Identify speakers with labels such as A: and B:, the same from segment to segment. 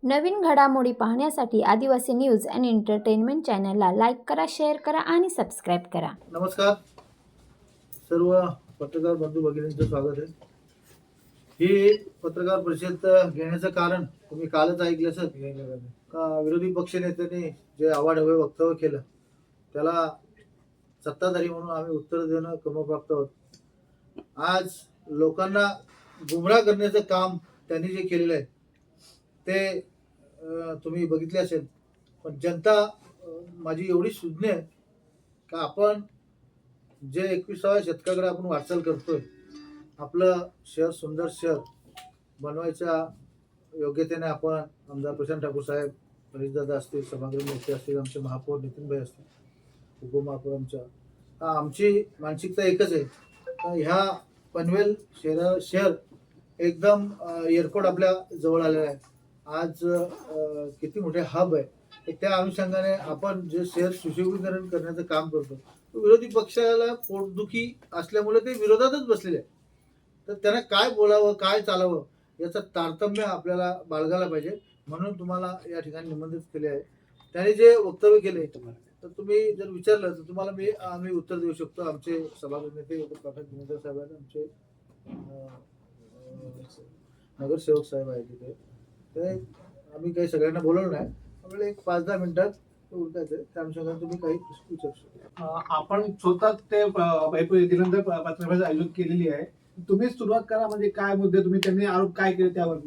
A: नवीन घडामोडी पाहण्यासाठी आदिवासी न्यूज अँड एंटरटेनमेंट चॅनलला लाईक करा, शेअर करा आणि सबस्क्राईब करा.
B: नमस्कार सर्व पत्रकार बंधू भगिनींचं स्वागत आहे. ही पत्रकार परिषद घेण्याचं कारण तुम्ही कालच ऐकलं असेल का विरोधी पक्षनेत्यांनी जे आवाढव्य वक्तव्य केलं त्याला सत्ताधारी म्हणून आम्ही उत्तर देणं क्रमप्राप्त आहोत. आज लोकांना गुमराह करण्याचं काम त्यांनी जे केलेलं आहे ते तुम्ही बघितले असेल. पण जनता माझी एवढी सुज्ञ आहे का आपण जे 21व्या शतकाकडे आपण वाटचाल करतोय, आपलं शहर सुंदर शहर बनवायच्या योग्यतेने आपण आमदार प्रशांत ठाकूर साहेब, परेशदादा असतील, सभागृह नेते असतील, आमचे महापौर नितीनभाई असतील, उपमहापौर आमची मानसिकता एकच आहे. ह्या पनवेल शहर एकदम एअरपोर्ट आपल्या जवळ आलेलं आहे. आज किती मोठे हब आहे. त्या अनुषंगाने आपण जे शहर सुशोभीकरण करण्याचं काम करतो, विरोधी पक्षाला पोटदुखी असल्यामुळे ते विरोधातच बसलेले आहे. तर त्यांना काय बोलावं, काय चालावं याचं तारतम्य आपल्याला बाळगायला पाहिजे. म्हणून तुम्हाला या ठिकाणी निमंत्रित केले आहे. त्याने जे वक्तव्य केले तर तुम्ही जर विचारलं तर तुम्हाला आम्ही उत्तर देऊ शकतो. आमचे सभागृह नेते प्रकाश गुन्हेगार साहेब आहेत, आमचे नगरसेवक साहेब आहेत तिथे. ते आम्ही काही सगळ्यांना बोलवलं नाही, आपल्याला एक 5-10 मिनिटात उरकायचं. त्या अनुषंगाने तुम्ही काही विचारू शकता.
C: आपण स्वतः ते दिनंतर पत्रपरिषद आयोजित केलेली आहे. तुम्ही सुरुवात करा, म्हणजे काय मुद्दे तुम्ही त्यांनी आरोप काय केले त्यावर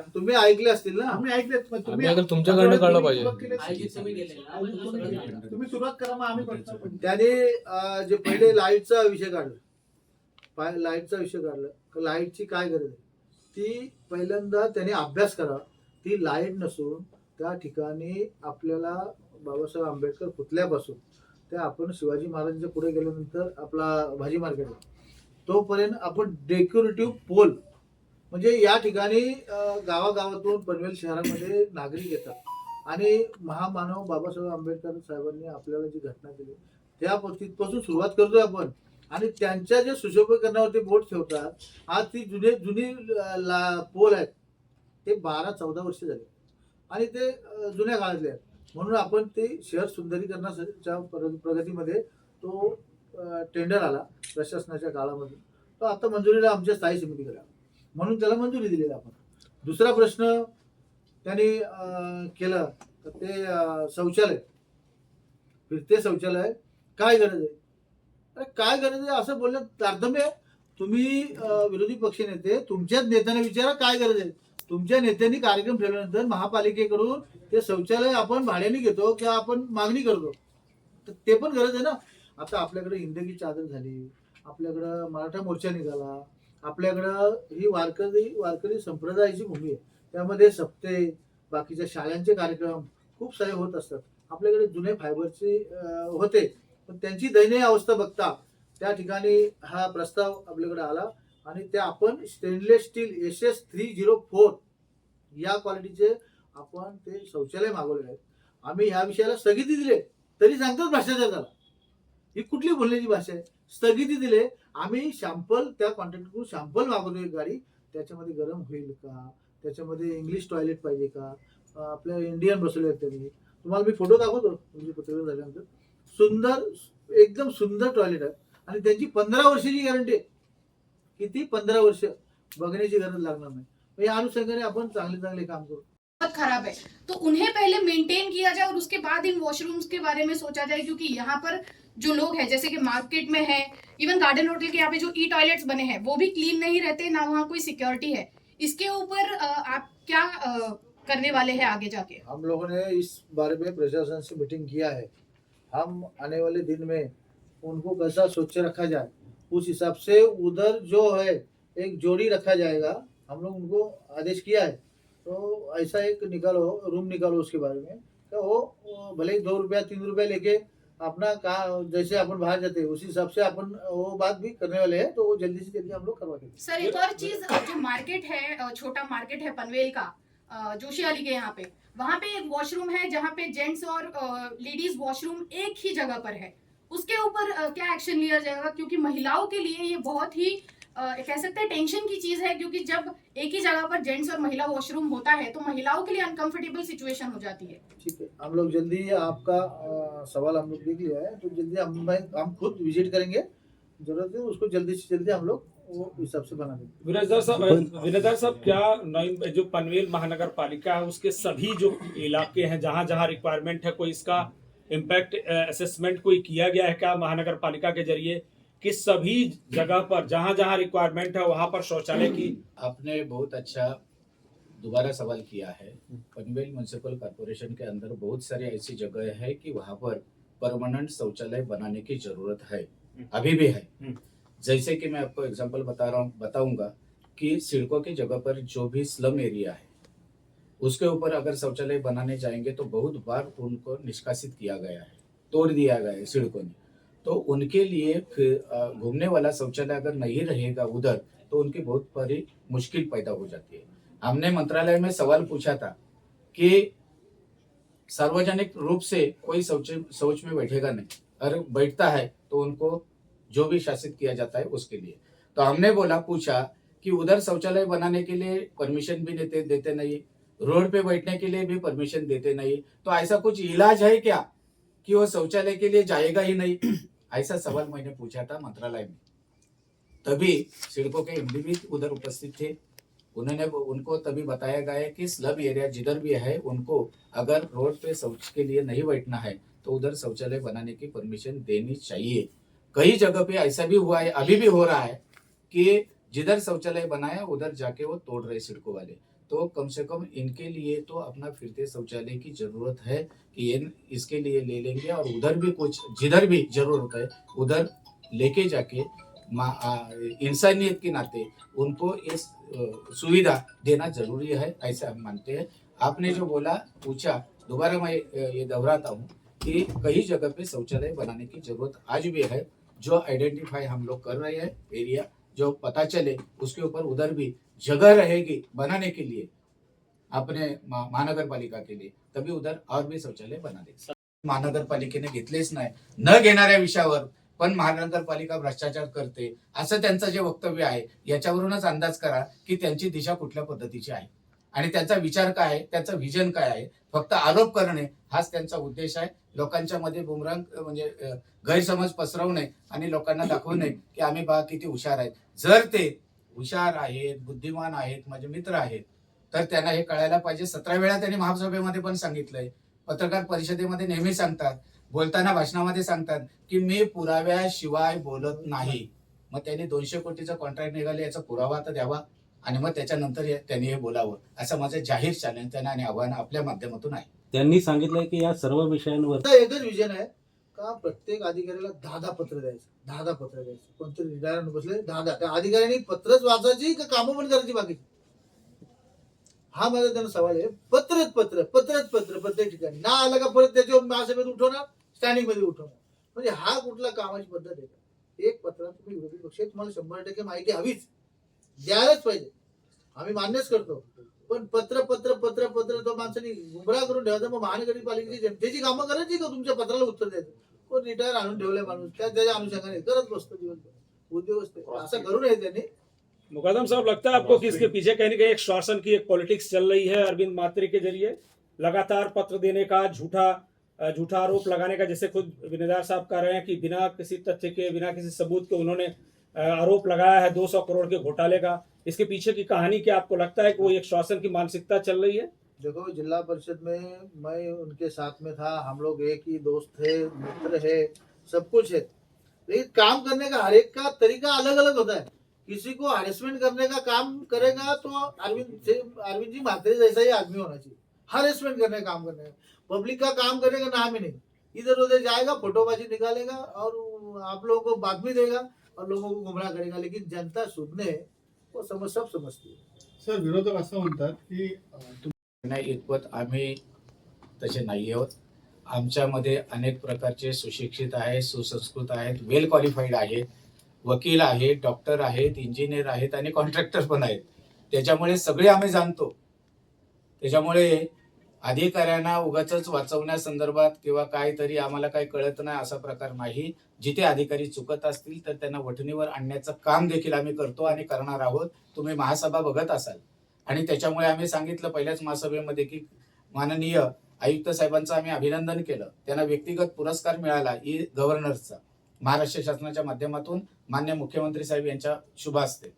B: तुम्ही ऐकले असतील ना.
C: आम्ही ऐकले.
D: तुम्ही तुमच्याकडनं कळलं पाहिजे.
C: तुम्ही सुरुवात करा, मग आम्ही करतो.
B: त्याने जे पहिले लाईटचा विषय काढला, लाईटची काय गरज आहे ती पहिल्यांदा त्याने अभ्यास करा. ती लाईट नसून त्या ठिकाणी आपल्याला बाबासाहेब आंबेडकर पुतल्यापासून त्या आपण शिवाजी महाराजांच्या पुढे गेल्यानंतर आपला भाजी मार्केट तोपर्यंत आपण डेकोरेटिव्ह पोल, म्हणजे या ठिकाणी गावागावातून पनवेल शहरामध्ये नागरिक येतात आणि महामानव बाबासाहेब आंबेडकर साहेबांनी आपल्याला जी घटना केली त्या तिथपासून सुरुवात करतोय आपण. आणि त्यांच्या जे सुशोभीकरणावरती बोट ठेवतात, आज ती जुनी पोल आहेत ते 12-14 वर्ष झाले आणि ते जुन्या काळातले आहेत. म्हणून आपण ते शहर सुंदरीकरणाच्या प्रगतीमध्ये तो टेंडर आला प्रशासनाच्या काळामध्ये, तो आता मंजुरीला आमच्या स्थायी समितीकडे आला म्हणून त्याला मंजुरी दिलेली आपण. दुसरा प्रश्न त्यांनी केला तर ते शौचालय, फिरते शौचालय काय गरज आहे. अरे काय गरज आहे असं बोलण्यात तारतम्य. तुम्ही विरोधी पक्ष नेते, तुमच्याच नेत्यांना विचारा काय गरज आहे. तुमच्या नेत्यांनी कार्यक्रम ठेवल्यानंतर महापालिकेकडून ते शौचालय आपण भाड्याने घेतो किंवा आपण मागणी करतो, तर ते पण गरज आहे ना. आता आपल्याकडे हिंदगी चादर झाली, आपल्याकडं मराठा मोर्चा निघाला, आपल्याकडं ही वारकरी संप्रदायाची भूमी आहे. त्यामध्ये सप्ते, बाकीच्या शाळांचे कार्यक्रम खूप सारे होत असतात. आपल्याकडे जुने फायबरचे होते, पण त्यांची दयनीय अवस्था बघता त्या ठिकाणी हा प्रस्ताव आपल्याकडे आला आणि त्या आपण स्टेनलेस स्टील SS304 या क्वालिटीचे आपण ते शौचालय मागवलेले आहेत. आम्ही ह्या विषयाला स्थगिती दिले तरी सांगतात भ्रष्टाचार झाला. ही कुठली बोलण्याची भाषा आहे. स्थगिती दिले, आम्ही शॅम्पल त्या कॉन्ट्रॅक्टकडून शॅम्पल मागवतो एक गाडी, त्याच्यामध्ये गरम होईल का, त्याच्यामध्ये इंग्लिश टॉयलेट पाहिजे का, आपल्या इंडियन बसवले आहेत त्यांनी. तुम्हाला मी फोटो दाखवतो म्हणजे पत्रकार झाल्यानंतर. सुंदर, एकदम सुंदर टॉयलेट आहे आणि त्यांची 15 वर्षाची गॅरंटी आहे. किती 15 वर्ष बघण्याची गरज लागणार नाही. या अनुषंगाने आपण चांगले काम करू.
E: बहुत खराब है तो उन्हें पहले मेंटेन किया जाए और उसके बाद इन वॉशरूम्स के बारे में सोचा जाए, क्योंकि यहाँ पर जो लोग हैं जैसे कि मार्केट में है, इवन गार्डन होटल के यहाँ पे जो टॉयलेट्स बने हैं वो भी क्लीन नहीं रहते, ना वहाँ कोई सिक्योरिटी है. इसके ऊपर आप क्या करने वाले हैं आगे जाके?
B: हम लोगों ने इस बारे में प्रशासन से मीटिंग किया है. हम आने वाले दिन में उनको कैसा स्वच्छ रखा जाए उस हिसाब से उधर जो है एक जोड़ी रखा जाएगा. हम लोग उनको आदेश किया है. तो ऐसा एक रूम निकालो उसके बारे में. तो वो भले ही 2 रुपया 3 रुपया लेके अपना का जैसे अपन बाहर जाते हैं उसी हिसाब से अपन वो बात भी करने वाले हैं. तो वो जल्दी से जल्दी हम लोग करवा देंगे.
E: सर एक और चीज, जो मार्केट है, छोटा मार्केट है पनवेल का, जोशी अली के यहाँ पे, वहाँ पे एक वॉशरूम है जहाँ पे जेंट्स और लेडीज वॉशरूम एक ही जगह पर है. उसके ऊपर क्या एक्शन लिया जाएगा, क्योंकि महिलाओं के लिए ये बहुत ही कह सकते हैं टेंशन की चीज है, क्योंकि जब एक ही जगह पर जेंट्स और महिला वॉशरूम होता है तो महिलाओं के लिए अनकंफर्टेबल सिचुएशन हो जाती है।
B: ठीक है, हम लोग जल्दी आपका सवाल हम लोग देख लिया है, तो जल्दी हम खुद विजिट करेंगे, जरूरत है उसको जल्दी से जल्दी हम लोग वो हिसाब से बना देंगे।
F: विनयदार साहब, क्या जो पनवेल महानगर पालिका है उसके सभी जो इलाके हैं जहां जहां रिक्वायरमेंट है, कोई इसका इम्पैक्ट असेसमेंट कोई किया गया है क्या महानगर पालिका के जरिए कि सभी जगह पर जहां जहां रिक्वायरमेंट है वहां पर शौचालय की?
G: आपने बहुत अच्छा दोबारा सवाल किया है। पनवेल म्युनिसिपल कॉर्पोरेशन के अंदर बहुत सारी ऐसी जगह है कि वहां पर परमानेंट शौचालय बनाने की जरूरत है, अभी भी है। जैसे कि मैं आपको एग्जांपल बताऊंगा कि सिड़कों की जगह पर जो भी स्लम एरिया है उसके ऊपर अगर शौचालय बनाने जाएंगे तो बहुत बार उनको निष्कासित किया गया है, तोड़ दिया गया है सड़कों ने। तो उनके लिए फिर घूमने वाला शौचालय अगर नहीं रहेगा उधर तो उनकी बहुत बड़ी मुश्किल पैदा हो जाती है। हमने मंत्रालय में सवाल पूछा था कि सार्वजनिक रूप से कोई शौच में बैठेगा नहीं, अगर बैठता है तो उनको जो भी शासित किया जाता है उसके लिए। तो हमने पूछा कि उधर शौचालय बनाने के लिए परमिशन भी देते नहीं, रोड पे बैठने के लिए भी परमिशन देते नहीं, तो ऐसा कुछ इलाज है क्या कि वो शौचालय के लिए जाएगा ही नहीं? ऐसा सवाल मैंने पूछा था मंत्रालय में। तभी सिडको के एमडी भी उधर उपस्थित थे, उनको तभी बताया गया कि स्लम एरिया जिधर भी है उनको अगर रोड पे शौच के लिए नहीं बैठना है तो उधर शौचालय बनाने की परमिशन देनी चाहिए। कई जगह पे ऐसा भी हुआ है, अभी भी हो रहा है कि जिधर शौचालय बनाया उधर जाके वो तोड़ रहे सिडको वाले। तो कम से कम इनके लिए तो अपना फिरते शौचालय की जरूरत है कि इसके लिए ले लेंगे और उधर भी कुछ जिधर भी जरूरत है उधर लेके जाके इंसानियत के नाते उनको इस सुविधा देना जरूरी है, ऐसा हम मानते हैं। आपने जो पूछा दोबारा मैं ये दोहराता हूँ कि कई जगह पे शौचालय बनाने की जरूरत आज भी है। जो आइडेंटिफाई हम लोग कर रहे हैं एरिया, जो पता चले उसके ऊपर उधर भी जगह रहेगी बनाने के लिए अपने महानगर पालिका के लिए, तभी उधर और भी शौचालय बना देंगे। महानगरपालिकेने घेतलेच नाही, न घेणाऱ्या विषयावर पण महानगरपालिका भ्रष्टाचार करते असं त्यांचं जे वक्तव्य आहे याच्यावरूनच अंदाज करा की त्यांची दिशा कुठल्या पद्धतीची आहे आणि त्यांचा विचार काय आहे, त्यांचं व्हिजन काय आहे। फक्त आरोप करणे हाच त्यांचा उद्देश आहे। लोकांच्या मध्ये बुमरांग म्हणजे गैरसमज पसरवणे आणि लोकांना दाखवणे की आम्ही बघा किती हुशार आहेत। जर ते हुशार आहेत, बुद्धिमान आहेत, माझे मित्र आहेत, तर त्यांना हे कळायला पाहिजे। 17 वेळा त्यांनी महासभेमध्ये पण सांगितलंय, पत्रकार परिषदेमध्ये नेहमी सांगतात, बोलताना भाषणामध्ये सांगतात की मी पुराव्याशिवाय बोलत नाही। मग त्यांनी 200 कोटीचं कॉन्ट्रॅक्ट निघाले याचा पुरावा तर द्यावा आणि मग त्याच्यानंतर त्यांनी हे बोलावं, असं माझं जाहीर चॅलेंज त्यांना आणि आव्हान आपल्या माध्यमातून आहे।
H: त्यांनी सांगितलंय की या सर्व विषयांवर
B: एकच विजन आहे का प्रत्येक अधिकाऱ्याला 10 पत्र द्यायचं, 10 पत्र द्यायचं। कोणतरी रिटायर बसले 10 त्या अधिकाऱ्यांनी पत्रच वाचायची का कामं पण करायची बाकीची, हा माझा त्यांना सवाल आहे। पत्र प्रत्येक ठिकाणी ना आलं का परत त्याच्यावर महासभेत उठवणार, स्टँडिंग मध्ये उठवणार, म्हणजे हा कुठला कामाची पद्धत आहे का? एक पत्र तुम्ही विरोधी पक्ष तुम्हाला 100% माहिती हवीच, द्यायलाच पाहिजे, आम्ही मान्यच करतो। पण पत्र तो माणसाने गुमराह करून ठेवायचं। मग महानगरपालिकेची जनतेची कामं करायची का तुमच्या पत्राला उत्तर द्यायचं? कोण रिटायर आणून ठेवलाय माणूस त्याच्या अनुषंगाने करत बसतो दिवसभर उद्योग, असं करू नये त्यांनी।
F: मुकदम साहब, लगता है आपको कि इसके पीछे कहीं ना कहीं एक शासन की एक पॉलिटिक्स चल रही है अरविंद मात्रे के जरिए, लगातार पत्र देने का, झूठा आरोप लगाने का, जैसे खुद विनयदार साहब कह रहे हैं कि बिना किसी तथ्य के, बिना किसी सबूत के उन्होंने आरोप लगाया है 200 करोड़ के घोटाले का। इसके पीछे की कहानी क्या आपको लगता है कि वो एक शासन की मानसिकता चल रही है?
B: देखो, जिला परिषद में मैं उनके साथ में था, हम लोग एक ही दोस्त थे, मित्र है, सब कुछ है, लेकिन काम करने का हर एक का तरीका अलग अलग होता है। किसी को हरेसमेंट करने का काम करेगा तो अरविंद जी म्हात्रे जैसा ही आदमी होना चाहिए। हरेसमेंट करने का काम करने का, पब्लिक का काम करने का नाम ही नहीं। इधर उधर जाएगा, फोटोबाजी निकालेगा और आप लोगों को बातमी देगा और लोगों को गुमराह करेगा, लेकिन जनता सुनने वो सब समजती है।
C: सर, विरोधक असं म्हणतात की
G: नाही, इतपत आम्ही तसे नाही आहोत। आमच्यामध्ये अनेक प्रकारचे सुशिक्षित आहेत, सुसंस्कृत आहेत, वेल क्वालिफाईड आहेत, वकील आहेत, डॉक्टर आहेत, इंजिनियर आहेत आणि कॉन्ट्रॅक्टर पण आहेत। त्याच्यामुळे सगळे आम्ही जाणतो। त्याच्यामुळे अधिकाऱ्यांना उगाच वाचवण्यासंदर्भात किंवा काहीतरी आम्हाला काही कळत नाही असा प्रकार नाही. जिथे अधिकारी चुकत असतील तर त्यांना वठणीवर आणण्याचं काम देखील आम्ही करतो आणि करणार आहोत. तुम्ही महासभा बघत असाल आणि त्याच्यामुळे आम्ही सांगितलं पहिल्याच महासभेमध्ये की माननीय आयुक्त साहेबांचं आम्ही अभिनंदन केलं. त्यांना व्यक्तिगत पुरस्कार मिळाला गव्हर्नरचा महाराष्ट्र शासनाच्या माध्यमातून मान्य मुख्यमंत्री साहेब यांच्या शुभ हस्ते.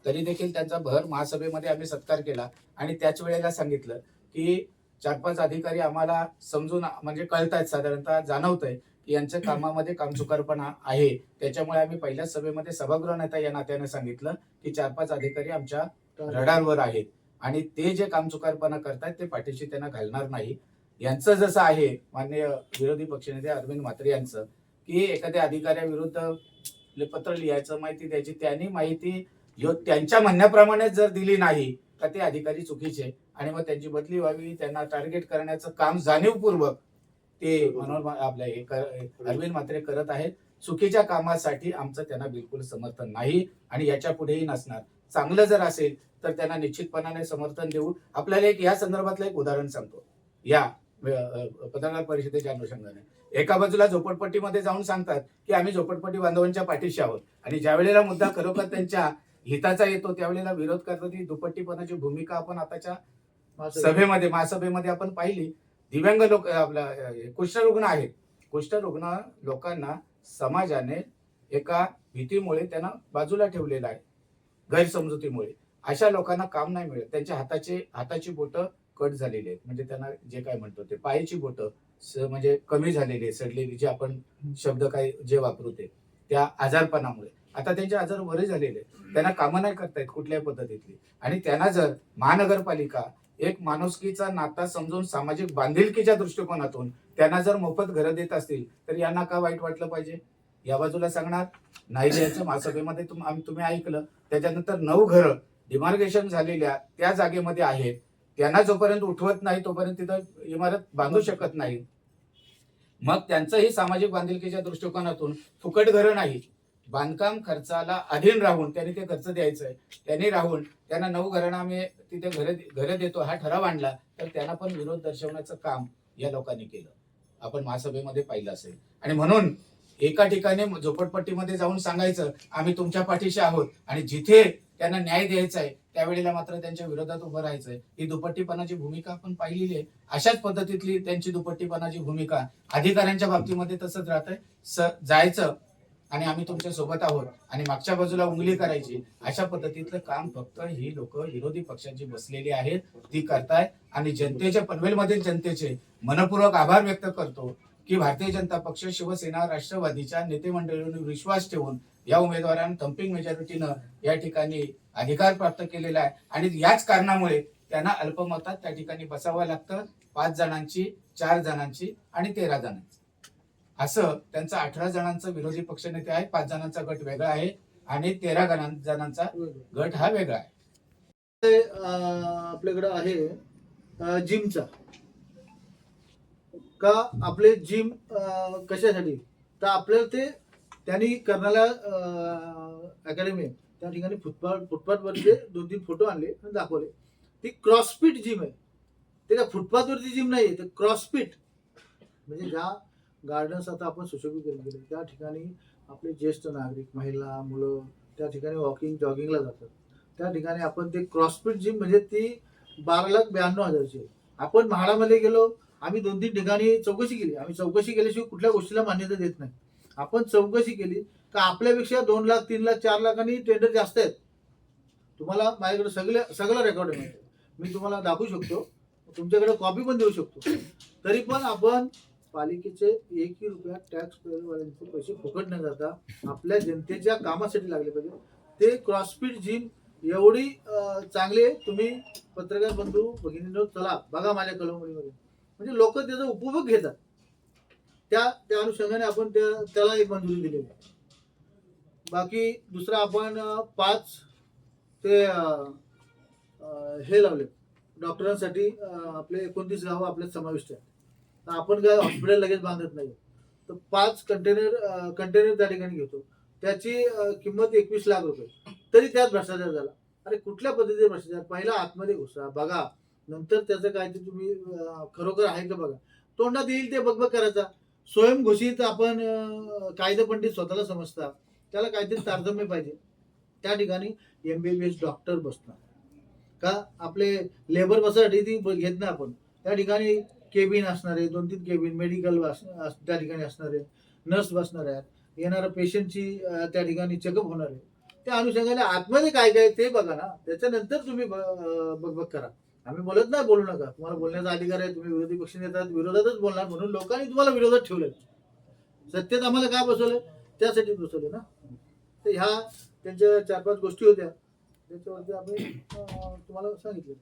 G: तरी देखील त्यांचा भर महासभेमध्ये आम्ही सत्कार केला आणि त्याच वेळेला सांगितलं की 4-5 अधिकारी आम्हाला समजून म्हणजे कळतायत, साधारणतः जाणवतंय की यांच्या कामामध्ये कामचुकारपणा आहे. त्याच्यामुळे आम्ही पहिल्याच सभेमध्ये सभागृह नेता या नात्याने सांगितलं की 4-5 अधिकारी आमच्या रडारवर आहेत आणि ते जे कामचुकारपणा करतायत ते पाठीशी त्यांना घालणार नाही. यांचं जसं आहे माननीय विरोधी पक्षनेते अरविंद म्हात्रे यांचं की एखाद्या अधिकाऱ्याविरुद्ध पत्र लिहायचं, माहिती द्यायची, त्यांनी माहिती त्यांच्या म्हणण्याप्रमाणे जर दिली नाही का ते अधिकारी चुकीचे आणि मग त्यांची बदली व्हावी, त्यांना टार्गेट करण्याचं काम जाणीवपूर्वक ते मनोहर अरविंद म्हात्रे करत आहेत. चुकीच्या कामासाठी आमचं त्यांना बिलकुल समर्थन नाही आणि याच्या पुढेही नसणार. चांगलं जर असेल तर त्यांना निश्चितपणाने समर्थन देऊ. आपल्याला या संदर्भातलं एक उदाहरण सांगतो. या पत्रकार परिषदेच्या अनुषंगाने एका बाजूला झोपडपट्टीमध्ये जाऊन सांगतात की आम्ही झोपडपट्टी बांधवांच्या पाठीशी आहोत आणि ज्या वेळेला मुद्दा खरोखर त्यांच्या हिताचा येतो त्यावेळेला विरोध करतात. ही दुपट्टीपणाची भूमिका आपण आताच्या महासभेमध्ये आपण पाहिली. दिव्यांग लोक आपला कुष्ठरुग्ण आहेत. कुष्ठरुग्ण लोकांना समाजाने एका भीतीमुळे त्यांना बाजूला ठेवलेलं आहे, गैरसमजुतीमुळे. अशा लोकांना काम नाही मिळत. त्यांच्या हाताची बोटं कट झालेली आहेत, म्हणजे त्यांना जे काय म्हणतो ते पायाची बोटं म्हणजे कमी झालेली आहे, सडलेली, जे आपण शब्द काय जे वापरू ते त्या आजारपणामुळे. आता त्यांचे आजार बरे झालेले आहेत, त्यांना कामं नाही करतायत कुठल्याही पद्धतीतली. आणि त्यांना जर महानगरपालिका एक माणुसकीचा नाता समजून सामाजिक बांधिलकीच्या दृष्टिकोनातून त्यांना जर मोफत घरं देत असतील तर यांना का वाईट वाटलं पाहिजे? या बाजूला सांगणार नाही द्यायचं. महासभेमध्ये तुम्ही ऐकलं. त्याच्यानंतर 9 घरं डिमार्केशन झालेल्या त्या जागेमध्ये आहेत, त्यांना जोपर्यंत उठवत नाही तोपर्यंत तिथं इमारत बांधू शकत नाही. मग त्यांचंही सामाजिक बांधिलकीच्या दृष्टिकोनातून फुकट घरं नाही, बांधकाम खर्चाला अधीन राहून त्यांनी ते खर्च द्यायचं आहे. त्यांनी राहून त्यांना 9 घरांना आम्ही तिथे घरं देतो हा ठराव आणला तर त्यांना पण विरोध दर्शवण्याचं काम या लोकांनी केलं. आपण महासभेमध्ये पाहिलं असेल. आणि म्हणून एका ठिकाणी झोपडपट्टीमध्ये जाऊन सांगायचं आम्ही तुमच्या पाठीशी आहोत आणि जिथे त्यांना न्याय द्यायचा आहे त्यावेळेला मात्र त्यांच्या विरोधात उभं राहायचंय. ही दुपट्टीपणाची भूमिका आपण पाहिलेली आहे. अशाच पद्धतीतली त्यांची दुपट्टीपणाची भूमिका अधिकाऱ्यांच्या बाबतीमध्ये तसंच राहतंय. जायचं आणि आम्ही तुमच्या सोबत आहोत आणि मागच्या बाजूला उंगली करायची, अशा पद्धतीतलं काम फक्त ही लोक विरोधी पक्षांची बसलेली आहेत ती करतायत. आणि जनतेच्या पनवेलमधील जनतेचे मनपूर्वक आभार व्यक्त करतो की भारतीय जनता पक्ष, शिवसेना, राष्ट्रवादीच्या नेते मंडळींनी विश्वास ठेवून या उमेदवारांना थम्पिंग मेजॉरिटीनं या ठिकाणी अधिकार प्राप्त केलेला आहे. आणि याच कारणामुळे त्यांना अल्पमतात त्या ठिकाणी बसावं लागतं. 5 जणांची, 4 जणांची आणि 13 जणांची असं त्यांचा 18 जणांचा विरोधी पक्षनेते आहे. 5 जणांचा गट वेगळा आहे आणि 13 जणांचा गट हा वेगळा आहे.
B: आपल्याकडे आहे जिमचा का आपले जिम कशासाठी तर आपल्याला ते त्यांनी कर्नाला अकॅडमी त्या ठिकाणी फुटपाथवरचे 2-3 फोटो आणले आणि दाखवले. ती क्रॉसफिट जिम आहे. ते काय फुटपाथवरची जिम नाही आहे, ते क्रॉसफिट म्हणजे ज्या गार्डन्स आता आपण सुशोभीकरण केले त्या ठिकाणी आपले ज्येष्ठ नागरिक, महिला, मुलं त्या ठिकाणी वॉकिंग जॉगिंगला जातात. त्या ठिकाणी आपण ते क्रॉसफिट जिम म्हणजे ती 12,92,000ची आहे. आपण म्हाडामध्ये गेलो, आम्ही 2-3 ठिकाणी चौकशी केली. आम्ही चौकशी केल्याशिवाय कुठल्या गोष्टीला मान्यता देत नाही. आपण चौकशी केली का आपल्यापेक्षा 2 लाख, 3 लाख, 4 लाखांनी टेंडर जास्त आहेत. तुम्हाला माझ्याकडे सगळं रेकॉर्ड आहे, मी तुम्हाला दाखवू शकतो, तुमच्याकडे कॉपी पण देऊ शकतो. तरी पण आपण पालिकेचे 1ही रुपया टॅक्स पेअरवाल्यांचे पैसे फुकट न जाता आपल्या जनतेच्या कामासाठी लागले पाहिजे. ते क्रॉसफिट जिम एवढी चांगले, तुम्ही पत्रकार बंधू भगिनींनो चला बघा माझ्या कळमणीमध्ये, म्हणजे लोक त्याचा उपभोग घेतात. त्या अनुषंगाने आपण त्याला एक मंजुरी दिलेली आहे. बाकी दुसरा आपण 5 ते हे लावले डॉक्टरांसाठी. आपले 29 गावं आपल्यात समाविष्ट आहेत. आपण काय हॉस्पिटल लगेच बांधत नाही, तर 5 कंटेनर त्या ठिकाणी घेतो. त्याची किंमत 21 लाख रुपये. तरी त्यात भ्रष्टाचार झाला. अरे कुठल्या पद्धतीने भ्रष्टाचार? पहिला आतमध्ये घुसा, बघा नंतर त्याचं काहीतरी तुम्ही खरोखर आहे का बघा. तोंडात येईल ते बघबघ करायचा. स्वयंघोषित आपण कायदेपंडित स्वतःला समजता, त्याला काहीतरी तारतम्य पाहिजे. त्या ठिकाणी MBBS डॉक्टर बसणार का, आपले लेबर बसासाठी ती घेत नाही आपण. त्या ठिकाणी केबिन असणार आहे, 2-3 केबिन, मेडिकल त्या ठिकाणी असणार आहे, नर्स बसणार आहे, येणाऱ्या पेशंटची त्या ठिकाणी चेकअप होणार आहे. त्या अनुषंगाने आतमध्ये काय काय ते बघा ना, त्याच्यानंतर तुम्ही बघ करा. आम्ही बोलत नाही बोलू नका, तुम्हाला बोलण्याचा अधिकार आहे. तुम्ही विरोधी पक्ष नेतात, विरोधातच बोलणार म्हणून लोकांनी तुम्हाला विरोधात ठेवलंय. सत्तेत आम्हाला काय बसवलंय, त्यासाठी बसवलं ना. तर ह्या त्यांच्या 4-5 गोष्टी होत्या, त्याच्यावरती आम्ही तुम्हाला सांगितलं.